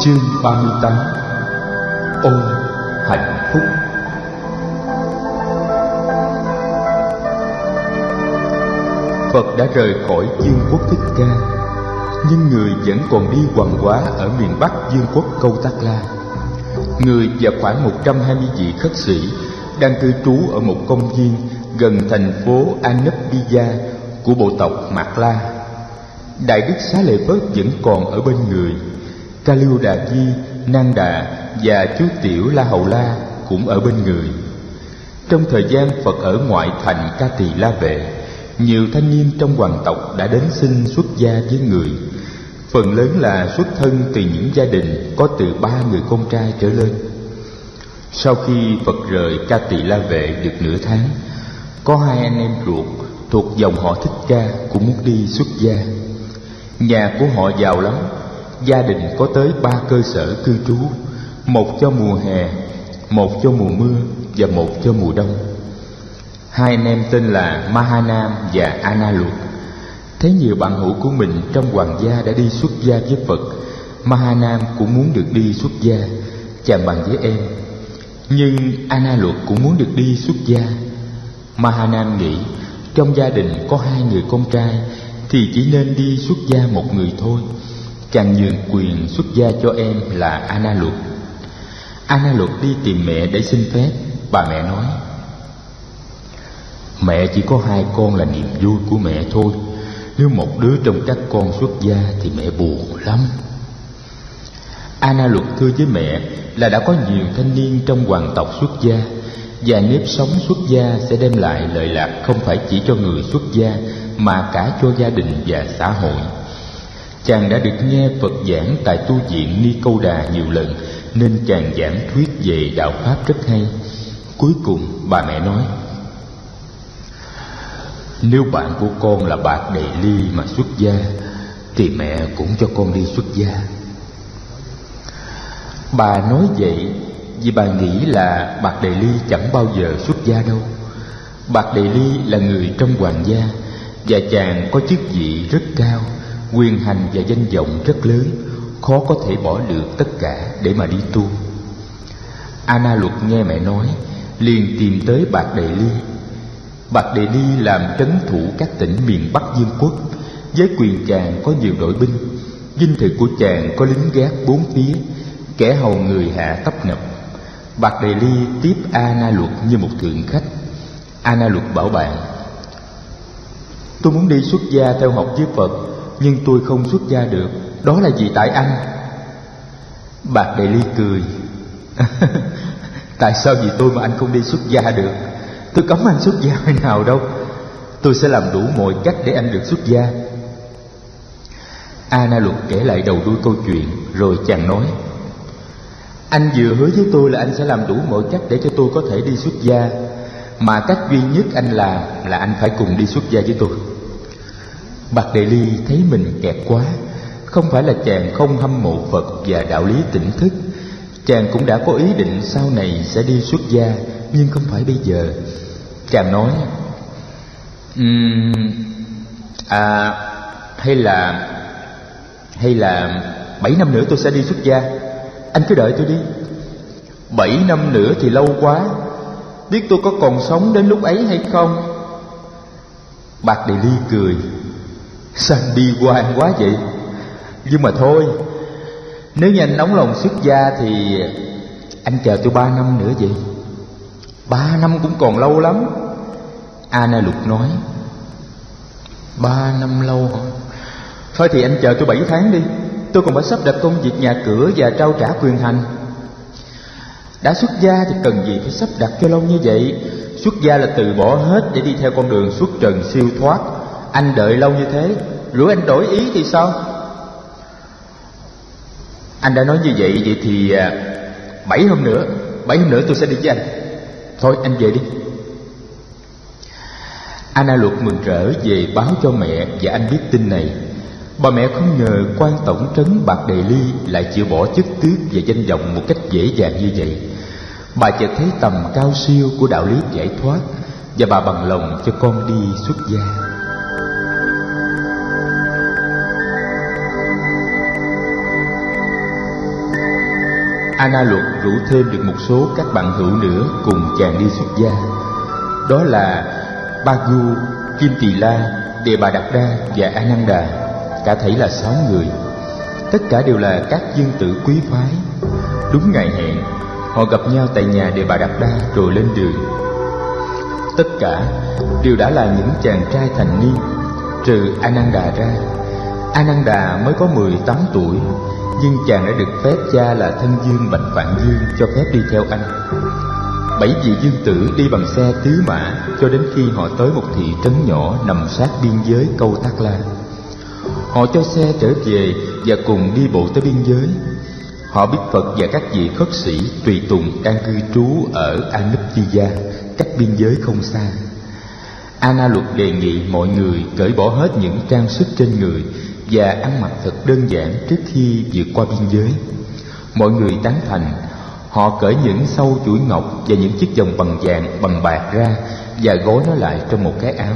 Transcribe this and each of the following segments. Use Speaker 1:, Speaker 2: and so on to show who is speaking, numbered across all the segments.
Speaker 1: Chương 38. Ôm hạnh phúc. Phật đã rời khỏi Dương quốc Thích Ca, nhưng người vẫn còn đi hoằng hóa ở miền Bắc Dương quốc Câu Tác La. Người và khoảng 120 vị khất sĩ đang cư trú ở một công viên gần thành phố Anuppiya của bộ tộc Mạt La. Đại đức Xá Lợi Phất vẫn còn ở bên người. Ca Liêu Đà Di, Nang Đà và chú Tiểu La Hầu La cũng ở bên người. Trong thời gian Phật ở ngoại thành Ca Tỳ La Vệ, nhiều thanh niên trong hoàng tộc đã đến xin xuất gia với người. Phần lớn là xuất thân từ những gia đình có từ 3 người con trai trở lên. Sau khi Phật rời Ca Tỳ La Vệ được nửa tháng, có 2 anh em ruột thuộc dòng họ Thích Ca cũng muốn đi xuất gia. Nhà của họ giàu lắm, gia đình có tới 3 cơ sở cư trú, một cho mùa hè, một cho mùa mưa và một cho mùa đông. 2 anh em tên là Mahanam và Analut. Thấy nhiều bạn hữu của mình trong hoàng gia đã đi xuất gia với Phật, Mahanam cũng muốn được đi xuất gia, chàng bàn với em. Nhưng Analut cũng muốn được đi xuất gia. Mahanam nghĩ trong gia đình có 2 người con trai thì chỉ nên đi xuất gia một người thôi. Chàng nhường quyền xuất gia cho em là Analut. Analut đi tìm mẹ để xin phép. Bà mẹ nói: mẹ chỉ có 2 con là niềm vui của mẹ thôi. Nếu một đứa trong các con xuất gia thì mẹ buồn lắm. Analut thưa với mẹ là đã có nhiều thanh niên trong hoàng tộc xuất gia, và nếp sống xuất gia sẽ đem lại lợi lạc không phải chỉ cho người xuất gia mà cả cho gia đình và xã hội. Chàng đã được nghe Phật giảng tại tu viện Ni Câu Đà nhiều lần, nên chàng giảng thuyết về đạo pháp rất hay. Cuối cùng bà mẹ nói: nếu bạn của con là Bạt Đề Ly mà xuất gia thì mẹ cũng cho con đi xuất gia. Bà nói vậy vì bà nghĩ là Bạt Đề Ly chẳng bao giờ xuất gia đâu. Bạt Đề Ly là người trong hoàng gia, và chàng có chức vị rất cao, quyền hành và danh vọng rất lớn, khó có thể bỏ được tất cả để mà đi tu. Analut nghe mẹ nói liền tìm tới Bạt Đề Ly. Bạt Đề Ly làm trấn thủ các tỉnh miền Bắc Dương quốc. Với quyền chàng có nhiều đội binh, dinh thự của chàng có lính gác 4 phía, kẻ hầu người hạ tấp nập. Bạt Đề Ly tiếp Analut như một thượng khách. Analut bảo bạn: tôi muốn đi xuất gia theo học với Phật, nhưng tôi không xuất gia được. Đó là vì tại anh. Bạt Đề Ly cười: tại sao vì tôi mà anh không đi xuất gia được? Tôi cấm anh xuất gia hay nào đâu. Tôi sẽ làm đủ mọi cách để anh được xuất gia. Analut kể lại đầu đuôi câu chuyện, rồi chàng nói: anh vừa hứa với tôi là anh sẽ làm đủ mọi cách để cho tôi có thể đi xuất gia, mà cách duy nhất anh làm là anh phải cùng đi xuất gia với tôi. Bạt Đề Ly thấy mình kẹt quá. Không phải là chàng không hâm mộ Phật và đạo lý tỉnh thức. Chàng cũng đã có ý định sau này sẽ đi xuất gia, nhưng không phải bây giờ. Chàng nói: hay là 7 năm nữa tôi sẽ đi xuất gia. Anh cứ đợi tôi đi. 7 năm nữa thì lâu quá, biết tôi có còn sống đến lúc ấy hay không? Bạt Đề Ly cười: sao anh bi quan quá vậy? Nhưng mà thôi, nếu như anh nóng lòng xuất gia thì anh chờ tôi 3 năm nữa vậy. 3 năm cũng còn lâu lắm. Analut nói: 3 năm lâu hả? Thôi thì anh chờ tôi 7 tháng đi. Tôi còn phải sắp đặt công việc nhà cửa và trao trả quyền hành. Đã xuất gia thì cần gì phải sắp đặt cho lâu như vậy? Xuất gia là từ bỏ hết để đi theo con đường xuất trần siêu thoát. Anh đợi lâu như thế, rồi anh đổi ý thì sao? Anh đã nói như vậy thì 7 hôm nữa tôi sẽ đi với anh. Thôi anh về đi. Analut mừng rỡ về báo cho mẹ và anh biết tin này. Bà mẹ không ngờ quan tổng trấn Bạt Đề Ly lại chịu bỏ chức tước và danh vọng một cách dễ dàng như vậy. Bà chợt thấy tầm cao siêu của đạo lý giải thoát, và bà bằng lòng cho con đi xuất gia. Ana Luật rủ thêm được một số các bạn hữu nữa cùng chàng đi xuất gia. Đó là Bagu, Kim Tỳ La, Đề Bà Đạt Đa và Ananda, cả thảy là 6 người. Tất cả đều là các dương tử quý phái. Đúng ngày hẹn, họ gặp nhau tại nhà Đề Bà Đạt Đa rồi lên đường. Tất cả đều đã là những chàng trai thành niên, trừ Ananda ra. Ananda mới có 18 tuổi, nhưng chàng đã được phép cha là thân vương Bạch Vạn Dương cho phép đi theo anh. 7 vị dương tử đi bằng xe tứ mã cho đến khi họ tới một thị trấn nhỏ nằm sát biên giới Câu Tác La. Họ cho xe trở về và cùng đi bộ tới biên giới. Họ biết Phật và các vị khất sĩ tùy tùng đang cư trú ở Anupchiya, cách biên giới không xa. Ana Luật đề nghị mọi người cởi bỏ hết những trang sức trên người và ăn mặc thật đơn giản trước khi vượt qua biên giới. Mọi người tán thành. Họ cởi những sâu chuỗi ngọc và những chiếc vòng bằng vàng, bằng bạc ra và gói nó lại trong một cái áo.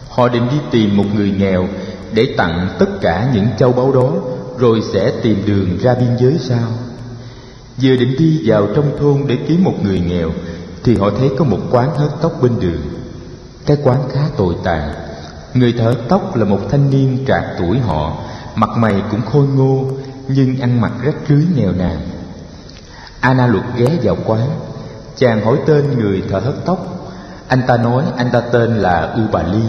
Speaker 1: Họ định đi tìm một người nghèo để tặng tất cả những châu báu đó, rồi sẽ tìm đường ra biên giới sau. Vừa định đi vào trong thôn để kiếm một người nghèo thì họ thấy có một quán hớt tóc bên đường. Cái quán khá tồi tàn. Người thợ hớt tóc là một thanh niên trạc tuổi họ, mặt mày cũng khôi ngô nhưng ăn mặc rách rưới nghèo nàn. Ana Luật ghé vào quán. Chàng hỏi tên người thợ hớt tóc. Anh ta nói anh ta tên là Ubali.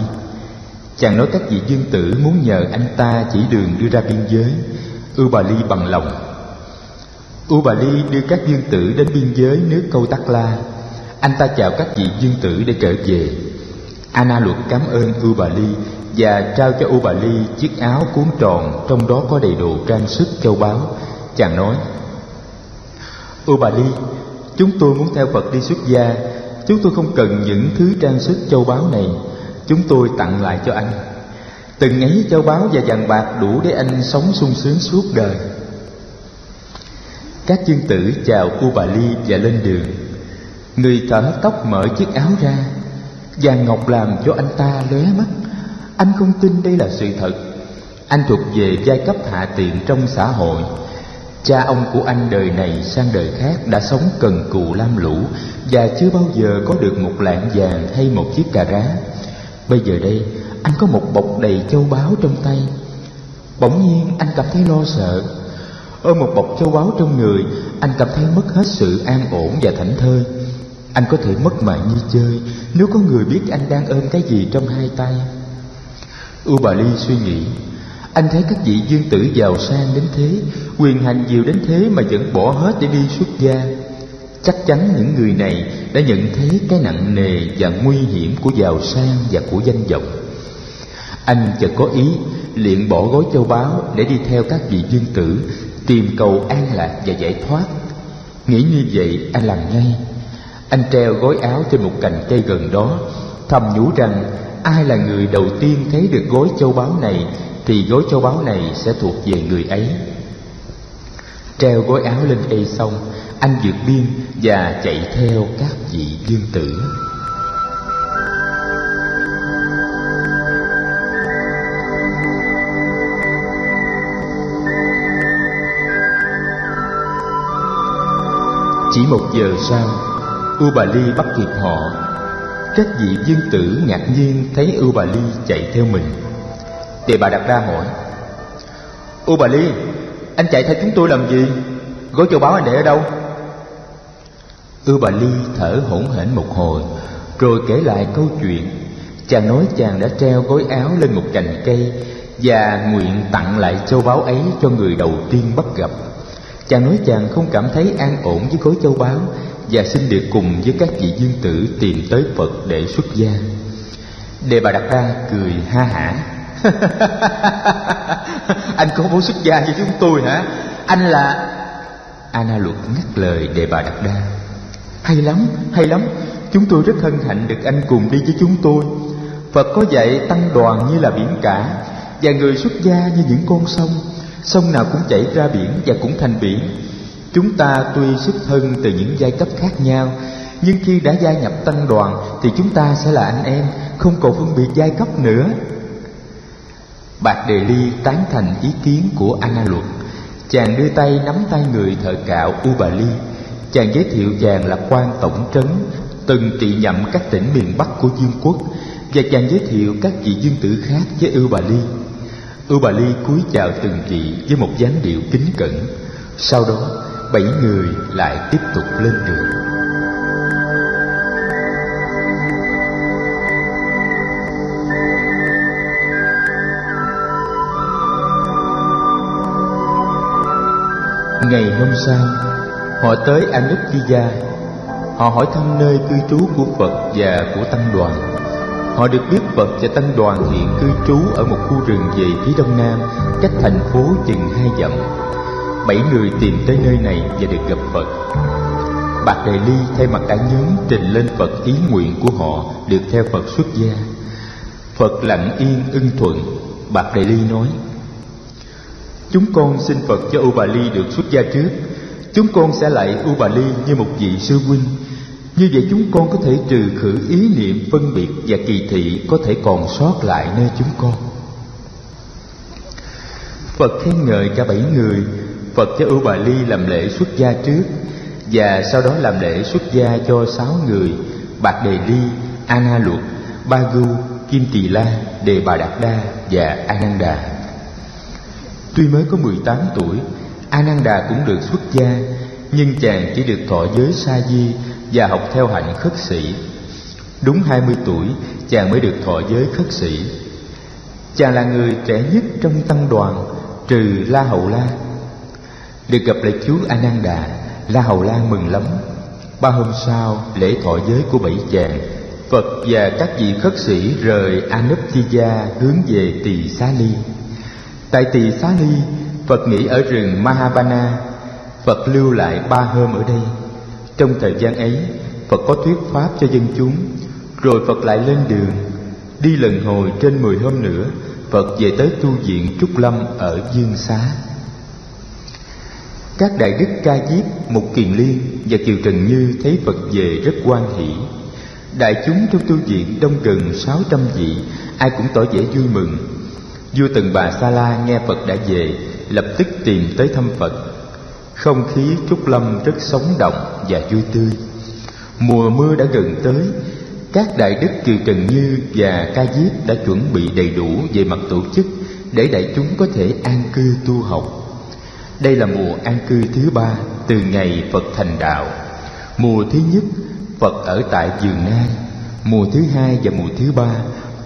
Speaker 1: Chàng nói các vị dương tử muốn nhờ anh ta chỉ đường đưa ra biên giới. Ubali bằng lòng. Ubali đưa các dương tử đến biên giới nước Câu Tác La. Anh ta chào các vị dương tử để trở về. Ana Luật cảm ơn Ubali và trao cho Ubali chiếc áo cuốn tròn, trong đó có đầy đủ trang sức châu báu. Chàng nói: Ubali, chúng tôi muốn theo Phật đi xuất gia. Chúng tôi không cần những thứ trang sức châu báu này. Chúng tôi tặng lại cho anh. Từng ấy châu báu và vàng bạc đủ để anh sống sung sướng suốt đời. Các dương tử chào Ubali và lên đường. Người thợ hớt tóc mở chiếc áo ra. Vàng ngọc làm cho anh ta lóe mắt. Anh không tin đây là sự thật. Anh thuộc về giai cấp hạ tiện trong xã hội. Cha ông của anh đời này sang đời khác đã sống cần cù lam lũ và chưa bao giờ có được một lạng vàng hay một chiếc cà rá. Bây giờ đây anh có một bọc đầy châu báu trong tay. Bỗng nhiên anh cảm thấy lo sợ. Ôm một bọc châu báu trong người, anh cảm thấy mất hết sự an ổn và thảnh thơi. Anh có thể mất mạng như chơi nếu có người biết anh đang ôm cái gì trong hai tay. Ubali suy nghĩ. Anh thấy các vị dương tử giàu sang đến thế, quyền hành nhiều đến thế mà vẫn bỏ hết để đi xuất gia. Chắc chắn những người này đã nhận thấy cái nặng nề và nguy hiểm của giàu sang và của danh vọng. Anh chợt có ý liền bỏ gói châu báu để đi theo các vị dương tử, tìm cầu an lạc và giải thoát. Nghĩ như vậy, anh làm ngay. Anh treo gói áo trên một cành cây gần đó, thầm nhủ rằng ai là người đầu tiên thấy được gói châu báu này thì gói châu báu này sẽ thuộc về người ấy. Treo gói áo lên cây xong, anh vượt biên và chạy theo các vị dương tử. Chỉ 1 giờ sau, Ubali bắt kịp họ. Các vị dương tử ngạc nhiên thấy Ubali chạy theo mình. Đề Bà Đạt Đa hỏi: Ubali, anh chạy theo chúng tôi làm gì? Gói châu báu anh để ở đâu? Ubali thở hổn hển một hồi rồi kể lại câu chuyện. Chàng nói chàng đã treo gói áo lên một cành cây và nguyện tặng lại châu báu ấy cho người đầu tiên bắt gặp. Chàng nói chàng không cảm thấy an ổn với gói châu báu và xin được cùng với các vị dương tử tìm tới Phật để xuất gia. Đề Bà Đạt Đa cười ha hả. Anh có muốn xuất gia với chúng tôi hả? Anh là... Ana Luật ngắt lời Đề Bà Đạt Đa. Hay lắm, hay lắm. Chúng tôi rất hân hạnh được anh cùng đi với chúng tôi. Phật có dạy tăng đoàn như là biển cả, và người xuất gia như những con sông. Sông nào cũng chảy ra biển và cũng thành biển. Chúng ta tuy xuất thân từ những giai cấp khác nhau, nhưng khi đã gia nhập tăng đoàn thì chúng ta sẽ là anh em, không còn phân biệt giai cấp nữa. Bạc Đề Ly tán thành ý kiến của Ana Luật. Chàng đưa tay nắm tay người thợ cạo Ubali. Chàng giới thiệu chàng là quan tổng trấn, từng trị nhậm các tỉnh miền Bắc của Dương quốc, và chàng giới thiệu các vị dương tử khác với Ubali. Ubali cúi chào từng vị với một dáng điệu kính cẩn. Sau đó 7 người lại tiếp tục lên đường. Ngày hôm sau, họ tới Anuptiya. Họ hỏi thăm nơi cư trú của Phật và của tăng đoàn. Họ được biết Phật và tăng đoàn hiện cư trú ở một khu rừng về phía đông nam, cách thành phố chừng 2 dặm. 7 người tìm tới nơi này và được gặp Phật. Bạc Đề Ly thay mặt cả nhóm trình lên Phật ý nguyện của họ được theo Phật xuất gia. Phật lặng yên ưng thuận. Bạc Đề Ly nói: Chúng con xin Phật cho Ubali được xuất gia trước. Chúng con sẽ lạy Ubali như một vị sư huynh. Như vậy chúng con có thể trừ khử ý niệm phân biệt và kỳ thị có thể còn sót lại nơi chúng con. Phật khen ngợi cả 7 người. Phật cho Ubali làm lễ xuất gia trước, và sau đó làm lễ xuất gia cho 6 người: Bạc Đề Ly, Ana Luật, Bagu, Kim Tỳ La, Đề Bà Đạt Đa và Ananda. Tuy mới có 18 tuổi, Ananda cũng được xuất gia, nhưng chàng chỉ được thọ giới sa di và học theo hạnh khất sĩ. Đúng 20 tuổi, chàng mới được thọ giới khất sĩ. Chàng là người trẻ nhất trong tăng đoàn, trừ La Hầu La. Được gặp lại chú Ananda, La Hầu La mừng lắm. 3 hôm sau lễ thọ giới của 7 chàng, Phật và các vị khất sĩ rời Anuptiya hướng về Tỳ Xá Ly. Tại Tỳ Xá Ly, Phật nghỉ ở rừng Mahabana. Phật lưu lại 3 hôm ở đây. Trong thời gian ấy, Phật có thuyết pháp cho dân chúng, rồi Phật lại lên đường. Đi lần hồi trên 10 hôm nữa, Phật về tới tu viện Trúc Lâm ở Dương Xá. Các đại đức Ca Diếp, Mục Kiền Liên và Kiều Trần Như thấy Phật về rất hoan hỷ. Đại chúng trong tu viện đông gần 600 vị, ai cũng tỏ vẻ vui mừng. Vua Tần Bà Sa La nghe Phật đã về, lập tức tìm tới thăm Phật. Không khí Trúc Lâm rất sống động và vui tươi. Mùa mưa đã gần tới. Các đại đức Kiều Trần Như và Ca Diếp đã chuẩn bị đầy đủ về mặt tổ chức để đại chúng có thể an cư tu học. Đây là mùa an cư thứ 3 từ ngày Phật thành đạo. Mùa thứ nhất, Phật ở tại Vườn Nai. Mùa thứ 2 và mùa thứ 3,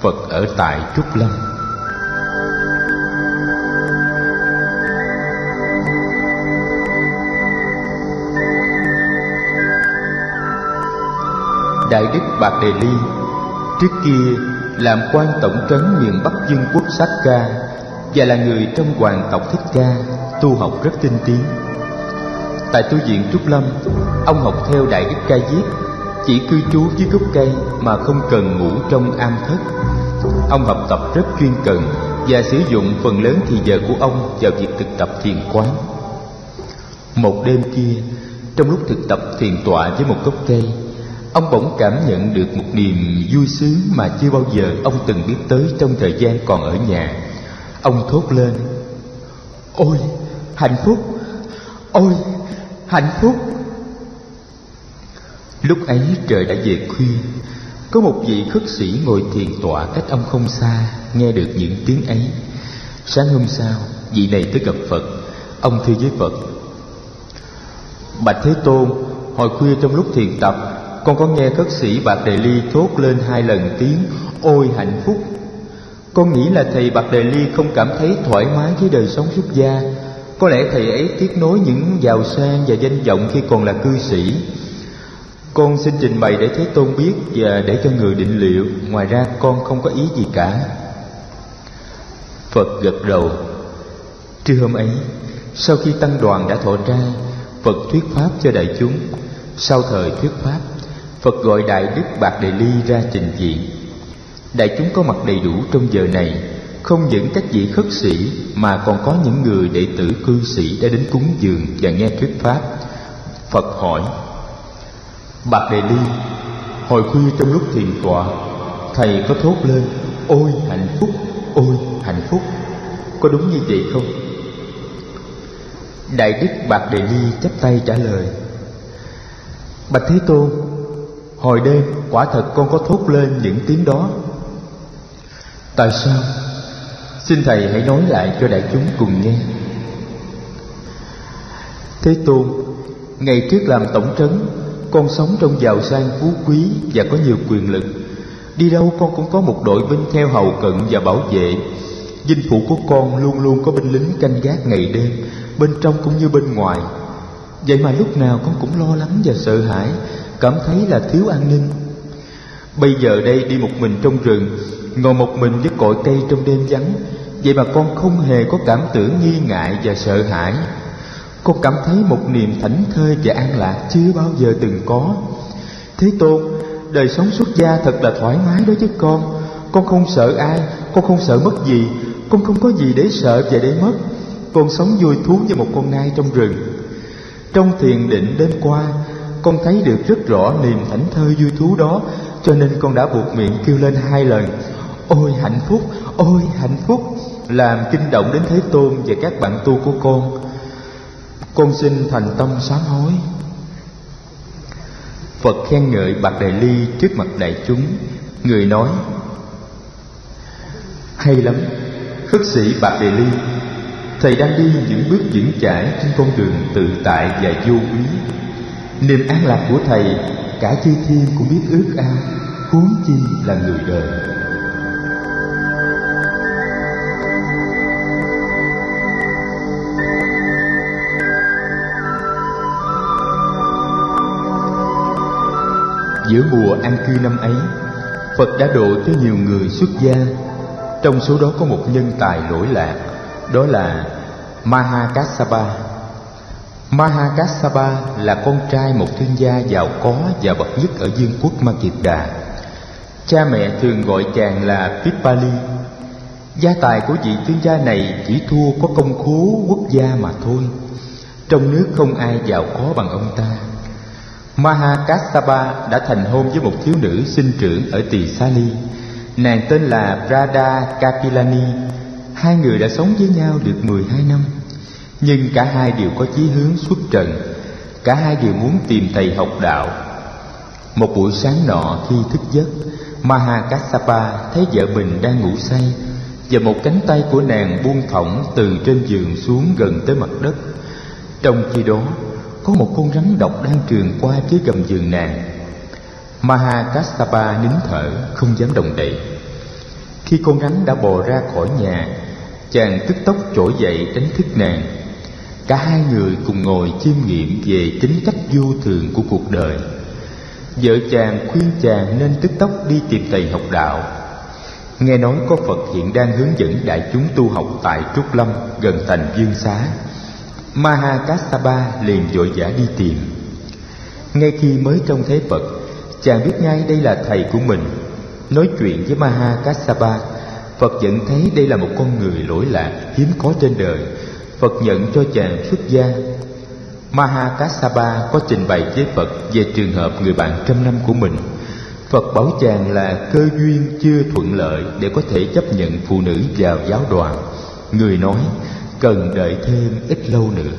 Speaker 1: Phật ở tại Trúc Lâm. Đại đức Bạc Đề Ly trước kia làm quan tổng trấn miền Bắc Dương quốc Sakka và là người trong hoàng tộc Thích Ca, tu học rất tinh tiến. Tại tu viện Trúc Lâm, ông học theo đại đức Ca Diếp, chỉ cư trú dưới gốc cây mà không cần ngủ trong am thất. Ông học tập rất chuyên cần và sử dụng phần lớn thì giờ của ông vào việc thực tập thiền quán. Một đêm kia, trong lúc thực tập thiền tọa với một gốc cây, ông bỗng cảm nhận được một niềm vui sướng mà chưa bao giờ ông từng biết tới trong thời gian còn ở nhà. Ông thốt lên: Ôi hạnh phúc! Ôi hạnh phúc! Lúc ấy trời đã về khuya. Có một vị khất sĩ ngồi thiền tọa cách ông không xa, nghe được những tiếng ấy. Sáng hôm sau, vị này tới gặp Phật. Ông thưa với Phật: Bạch Thế Tôn, hồi khuya trong lúc thiền tập, con có nghe khất sĩ Bạc Đề Ly thốt lên 2 lần tiếng ôi hạnh phúc. Con nghĩ là thầy Bạc Đề Ly không cảm thấy thoải mái với đời sống xuất gia. Có lẽ thầy ấy tiếc nối những giàu sang và danh vọng khi còn là cư sĩ. Con xin trình bày để Thế Tôn biết và để cho người định liệu. Ngoài ra con không có ý gì cả. Phật gật đầu. Trưa hôm ấy, sau khi tăng đoàn đã thọ trai, Phật thuyết pháp cho đại chúng. Sau thời thuyết pháp, Phật gọi Đại đức Bạc Đề Ly ra trình diện. Đại chúng có mặt đầy đủ trong giờ này, không những các vị khất sĩ mà còn có những người đệ tử cư sĩ đã đến cúng dường và nghe thuyết pháp. Phật hỏi: Bạc Đề Ly, hồi khuya trong lúc thiền tọa, thầy có thốt lên ôi hạnh phúc, ôi hạnh phúc, có đúng như vậy không? Đại đức Bạc Đề Ly chắp tay trả lời: Bạch Thế Tôn, hồi đêm quả thật con có thốt lên những tiếng đó. Tại sao? Xin thầy hãy nói lại cho đại chúng cùng nghe. Thế Tôn, ngày trước làm tổng trấn, con sống trong giàu sang phú quý và có nhiều quyền lực. Đi đâu con cũng có một đội binh theo hầu cận và bảo vệ. Dinh phủ của con luôn luôn có binh lính canh gác ngày đêm, bên trong cũng như bên ngoài. Vậy mà lúc nào con cũng lo lắng và sợ hãi, cảm thấy là thiếu an ninh. Bây giờ đây đi một mình trong rừng, ngồi một mình với cội cây trong đêm vắng, vậy mà con không hề có cảm tưởng nghi ngại và sợ hãi. Con cảm thấy một niềm thảnh thơi và an lạc chưa bao giờ từng có. Thế Tôn, đời sống xuất gia thật là thoải mái đối với con. Con không sợ ai, con không sợ mất gì, con không có gì để sợ và để mất. Con sống vui thú như một con nai trong rừng. Trong thiền định đêm qua, con thấy được rất rõ niềm thảnh thơi vui thú đó, cho nên con đã buộc miệng kêu lên 2 lần: Ôi hạnh phúc, ôi hạnh phúc, làm kinh động đến Thế Tôn và các bạn tu của con. Con xin thành tâm sám hối. Phật khen ngợi Bạc Đề Ly trước mặt đại chúng. Người nói: Hay lắm, khất sĩ Bạc Đề Ly, thầy đang đi những bước vững chãi trên con đường tự tại và vô úy. Niềm an lạc của thầy cả chư thiên cũng biết ước ao, huống chi là người đời. Giữa mùa an cư năm ấy, Phật đã độ cho nhiều người xuất gia. Trong số đó có một nhân tài lỗi lạc, đó là Mahakassapa. Mahakassapa là con trai một thương gia giàu có và bậc nhất ở vương quốc Ma Kiệt Đà. Cha mẹ thường gọi chàng là Pipali. Gia tài của vị thương gia này chỉ thua có công khố quốc gia mà thôi. Trong nước không ai giàu có bằng ông ta. Mahakassapa đã thành hôn với một thiếu nữ sinh trưởng ở Tỳ Xá Ly. Nàng tên là Radha Kapilani. Hai người đã sống với nhau được 12 năm. Nhưng cả hai đều có chí hướng xuất trần. Cả hai đều muốn tìm thầy học đạo. Một buổi sáng nọ khi thức giấc, Mahakassapa thấy vợ mình đang ngủ say, và một cánh tay của nàng buông thõng từ trên giường xuống gần tới mặt đất. Trong khi đó, có một con rắn độc đang trườn qua dưới gầm giường nàng. Mahakassapa nín thở, không dám động đậy. Khi con rắn đã bò ra khỏi nhà, chàng tức tốc trỗi dậy đánh thức nàng. Cả hai người cùng ngồi chiêm nghiệm về tính cách vô thường của cuộc đời. Vợ chàng khuyên chàng nên tức tốc đi tìm thầy học đạo. Nghe nói có Phật hiện đang hướng dẫn đại chúng tu học tại Trúc Lâm gần thành Dương Xá. Mahakassapa liền vội vã đi tìm. Ngay khi mới trông thấy Phật, chàng biết ngay đây là thầy của mình. Nói chuyện với Mahakassapa, Phật nhận thấy đây là một con người lỗi lạc hiếm có trên đời. Phật nhận cho chàng xuất gia. Mahakassapa có trình bày với Phật về trường hợp người bạn trăm năm của mình. Phật bảo chàng là cơ duyên chưa thuận lợi để có thể chấp nhận phụ nữ vào giáo đoàn. Người nói cần đợi thêm ít lâu nữa.